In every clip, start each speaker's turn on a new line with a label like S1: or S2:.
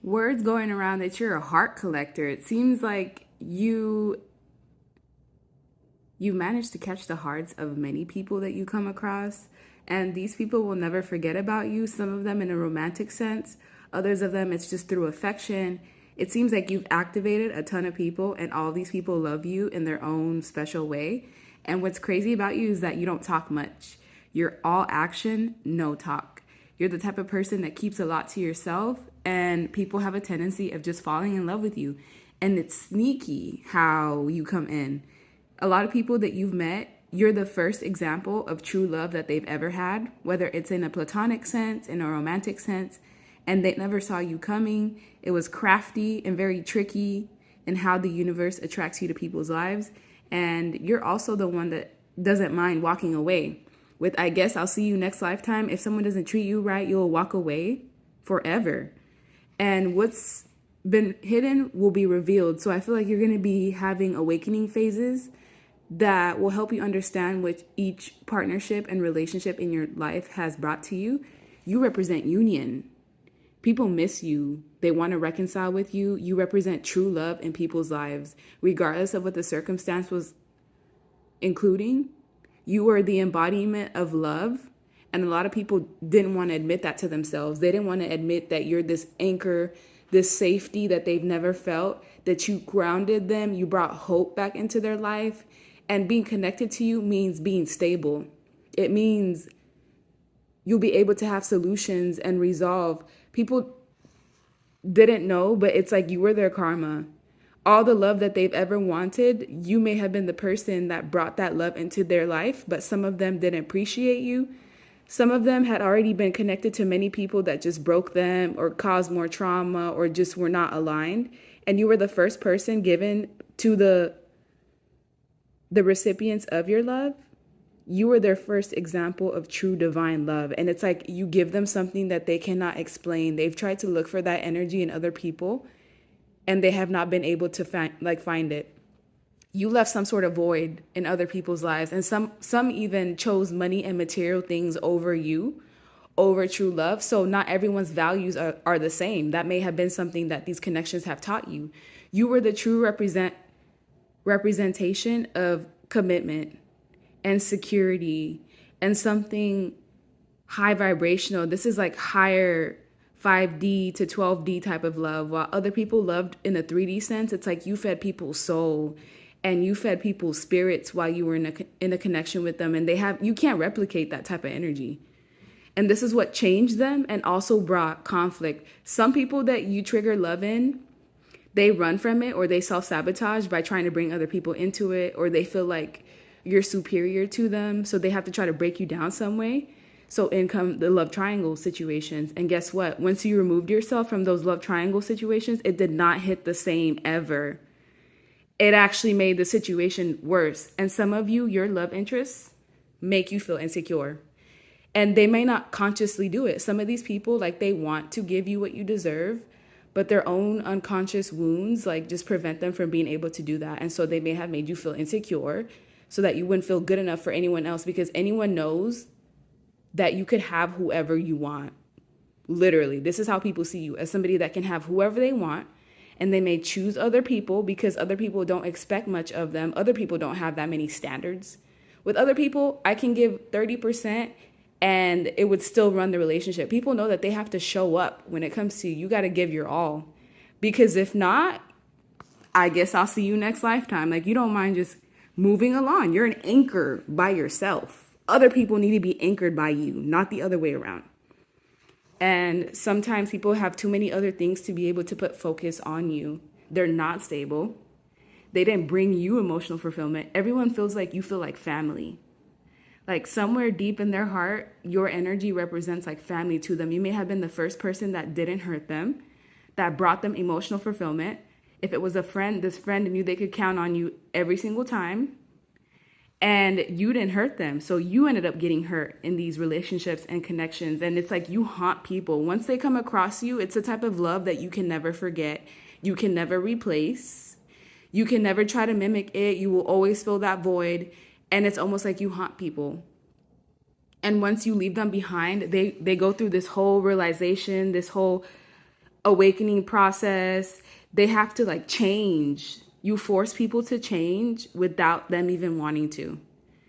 S1: Words going around that you're a heart collector. It seems like you managed to catch the hearts of many people that you come across, and these people will never forget about you. Some of them in a romantic sense, others of them it's just through affection. It seems like you've activated a ton of people, and all these people love you in their own special way. And what's crazy about you is that you don't talk much. You're all action, no talk. You're the type of person that keeps a lot to yourself, and people have a tendency of just falling in love with you. And it's sneaky how you come in. A lot of people that you've met, you're the first example of true love that they've ever had, whether it's in a platonic sense, in a romantic sense, and they never saw you coming. It was crafty and very tricky in how the universe attracts you to people's lives. And you're also the one that doesn't mind walking away. With, I guess, I'll see you next lifetime. If someone doesn't treat you right, you'll walk away forever. And what's been hidden will be revealed. So I feel like you're going to be having awakening phases that will help you understand what each partnership and relationship in your life has brought to you. You represent union. People miss you. They want to reconcile with you. You represent true love in people's lives, regardless of what the circumstance was including. You are the embodiment of love. And a lot of people didn't want to admit that to themselves. They didn't want to admit that you're this anchor, this safety that they've never felt, that you grounded them, you brought hope back into their life. And being connected to you means being stable. It means you'll be able to have solutions and resolve. People didn't know, but it's like you were their karma. All the love that they've ever wanted, you may have been the person that brought that love into their life, but some of them didn't appreciate you. Some of them had already been connected to many people that just broke them or caused more trauma or just were not aligned. And you were the first person given to the recipients of your love. You were their first example of true divine love. And it's like you give them something that they cannot explain. They've tried to look for that energy in other people and they have not been able to find it. You left some sort of void in other people's lives, and some even chose money and material things over you, over true love. So not everyone's values are the same. That may have been something that these connections have taught you. You were the true representation of commitment and security and something high vibrational. This is like higher 5D to 12D type of love. While other people loved in a 3D sense, it's like you fed people's soul and you fed people's spirits while you were in a connection with them. And you can't replicate that type of energy. And this is what changed them and also brought conflict. Some people that you trigger love in, they run from it or they self-sabotage by trying to bring other people into it, or they feel like you're superior to them, so they have to try to break you down some way. So in come the love triangle situations. And guess what? Once you removed yourself from those love triangle situations, it did not hit the same ever. It actually made the situation worse. And some of you, your love interests make you feel insecure. And they may not consciously do it. Some of these people, like, they want to give you what you deserve, but their own unconscious wounds, like, just prevent them from being able to do that. And so they may have made you feel insecure so that you wouldn't feel good enough for anyone else, because anyone knows that you could have whoever you want. Literally, this is how people see you, as somebody that can have whoever they want. And they may choose other people because other people don't expect much of them. Other people don't have that many standards. With other people, I can give 30% and it would still run the relationship. People know that they have to show up when it comes to you. You got to give your all. Because if not, I guess I'll see you next lifetime. Like, you don't mind just moving along. You're an anchor by yourself. Other people need to be anchored by you, not the other way around. And sometimes people have too many other things to be able to put focus on you. They're not stable. They didn't bring you emotional fulfillment. Everyone feels like you feel like family. Like, somewhere deep in their heart, your energy represents like family to them. You may have been the first person that didn't hurt them, that brought them emotional fulfillment. If it was a friend, this friend knew they could count on you every single time. And you didn't hurt them. So you ended up getting hurt in these relationships and connections. And it's like you haunt people. Once they come across you, it's a type of love that you can never forget. You can never replace. You can never try to mimic it. You will always fill that void. And it's almost like you haunt people. And once you leave them behind, they go through this whole realization, this whole awakening process. They have to like change. You force people to change without them even wanting to.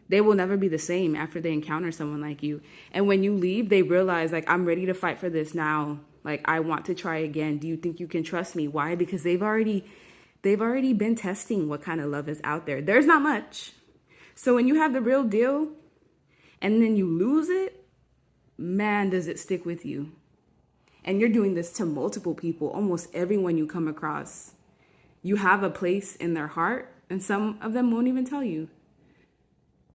S1: They will never be the same after they encounter someone like you. And when you leave, they realize like, I'm ready to fight for this now. Like, I want to try again. Do you think you can trust me? Why? Because they've already been testing what kind of love is out there. There's not much. So when you have the real deal and then you lose it, man, does it stick with you. And you're doing this to multiple people, almost everyone you come across. You have a place in their heart, and some of them won't even tell you.